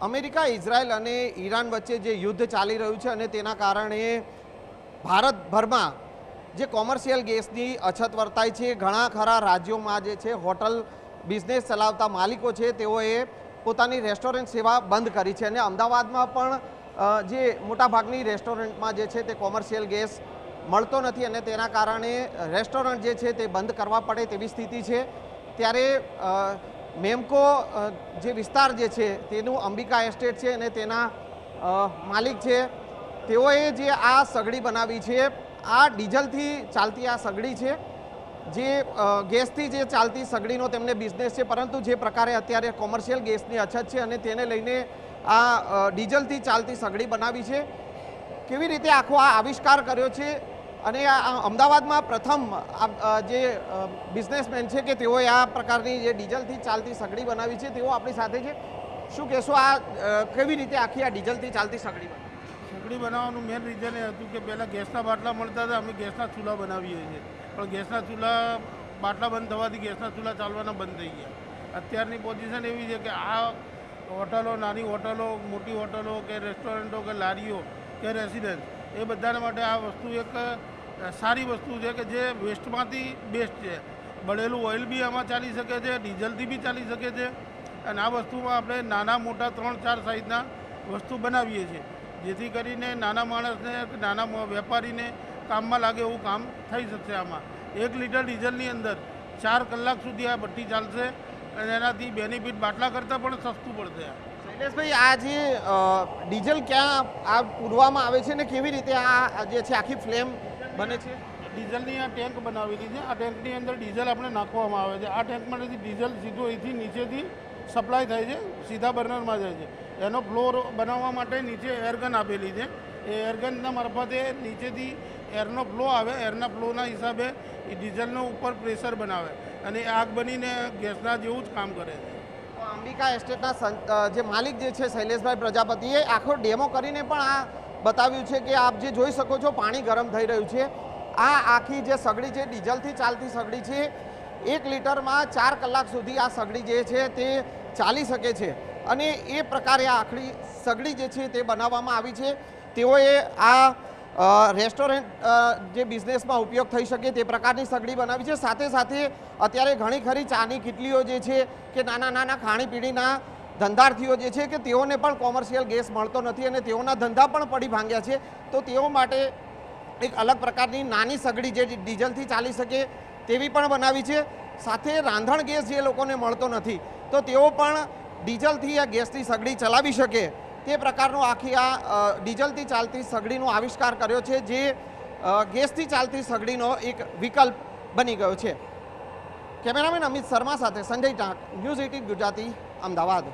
America, Israel અને Iran વચ્ચે જે યુદ્ધ ચાલી રહ્યું છે અને તેના કારણે ભારતભરમાં જે કોમર્શિયલ ગેસની અછત વર્તાય છે, ઘણા ખરા રાજ્યોમાં જે છે હોટલ બિઝનેસ ચલાવતા માલિકો છે તેઓએ પોતાની રેસ્ટોરન્ટ સેવા બંધ કરી છે અને અમદાવાદમાં પણ જે મોટાભાગની રેસ્ટોરન્ટમાં જે છે તે કોમર્શિયલ ગેસ મળતો નથી અને તેના કારણે રેસ્ટોરન્ટ જે છે તે બંધ કરવા પડે તેવી સ્થિતિ છે। ત્યારે મેમકો જે વિસ્તાર જે છે તેનું અંબિકા એસ્ટેટ છે અને તેના માલિક છે તેઓએ જે આ સગડી બનાવી છે, આ ડીઝલથી ચાલતી આ સગડી છે, જે ગેસથી જે ચાલતી સગડીનો તેમને બિઝનેસ છે, પરંતુ જે પ્રકારે અત્યારે કોમર્શિયલ ગેસની અછત છે અને તેને લઈને આ ડીઝલથી ચાલતી સગડી બનાવી છે। કેવી રીતે આખો આ આવિષ્કાર કર્યો છે અને આ અમદાવાદમાં પ્રથમ જે બિઝનેસમેન છે કે તેઓએ આ પ્રકારની જે ડીઝલથી ચાલતી સગડી બનાવી છે, તેઓ આપણી સાથે છે। શું કહેશો, આ કેવી રીતે આખી આ ડીઝલથી ચાલતી સગડી બનાવવાનું મેઇન રીઝન એ હતું કે પહેલાં ગેસના બાટલા મળતા હતા, અમે ગેસના ચૂલા બનાવીએ છીએ, પણ ગેસના ચૂલા બાટલા બંધ થવાથી ગેસના ચૂલા ચાલવાના બંધ થઈ ગયા। અત્યારની પોઝિશન એવી છે કે આ હોટલો, નાની હોટલો, મોટી હોટલો કે રેસ્ટોરન્ટો કે લારીઓ કે રેસિડન્સ, એ બધાના માટે આ વસ્તુ એક સારી વસ્તુ છે કે જે વેસ્ટમાંથી બેસ્ટ છે। બળેલું ઓઇલ બી આમાં ચાલી શકે છે, ડીઝલથી બી ચાલી શકે છે અને આ વસ્તુમાં આપણે નાના મોટા 3-4 સાઇઝના વસ્તુ બનાવીએ છીએ, જેથી કરીને નાના માણસને, નાના વેપારીને કામમાં લાગે એવું કામ થઈ શકશે। આમાં 1 લીટર ડીઝલની અંદર 4 કલાક સુધી આ ભઠ્ઠી ચાલશે અને એનાથી બેનિફિટ બાટલા કરતાં પણ સસ્તું પડશે। શૈલેષભાઈ, આ જે ડીઝલ ક્યાં આ પૂરવામાં આવે છે ને કેવી રીતે આ જે છે આખી ફ્લેમ બને છે? ડીઝલની આ ટેન્ક બનાવેલી છે, આ ટેન્કની અંદર ડીઝલ આપણે નાખવામાં આવે છે। આ ટેન્કમાંથી ડીઝલ સીધું અહીંથી નીચેથી સપ્લાય થાય છે, સીધા બર્નરમાં જાય છે। એનો ફ્લોર બનાવવા માટે નીચે એરગન આપેલી છે, એ એરગનના મારફતે નીચેથી એરનો ફ્લો આવે, એરના ફ્લોના હિસાબે એ ડીઝલનો ઉપર પ્રેશર બનાવે અને આગ બનીને ગેસના જેવું જ કામ કરે છે। અંબિકા એસ્ટેટના જે માલિક જે છે શૈલેષભાઈ પ્રજાપતિએ આખો ડેમો કરીને પણ આ બતાવ્યું છે કે આપ જે જોઈ શકો છો પાણી ગરમ થઈ રહ્યું છે। આ આખી જે સગડી છે ડીઝલથી ચાલતી સગડી છે, 1 લીટરમાં 4 કલાક સુધી આ સગડી જે છે તે ચાલી શકે છે અને એ પ્રકારે આ આખી સગડી જે છે તે બનાવવામાં આવી છે। તેઓએ આ રેસ્ટોરન્ટ જે બિઝનેસમાં ઉપયોગ થઈ શકે તે પ્રકારની સગડી બનાવી છે। સાથે સાથે અત્યારે ઘણી ખરી ચાની કિટલીઓ જે છે કે નાના નાના ખાણીપીણીના ધંધાર્થીઓ જે છે કે તેઓને પણ કોમર્શિયલ ગેસ મળતો નથી અને તેઓના ધંધા પણ પડી ભાંગ્યા છે, તો તેઓ માટે એક અલગ પ્રકારની નાની સગડી જે ડીઝલથી ચાલી શકે તેવી પણ બનાવી છે। સાથે રાંધણ ગેસ જે લોકોને મળતો નથી તો તેઓ પણ ડીઝલથી આ ગેસની સગડી ચલાવી શકે તે પ્રકારનો આખી આ ડીઝલથી ચાલતી સગડીનો આવિષ્કાર કર્યો છે, જે ગેસથી ચાલતી સગડીનો એક વિકલ્પ બની ગયો છે। કેમેરામેન અમિત શર્મા સાથે સંજય ટાંક, ન્યૂઝ 18 ગુજરાતી, અમદાવાદ।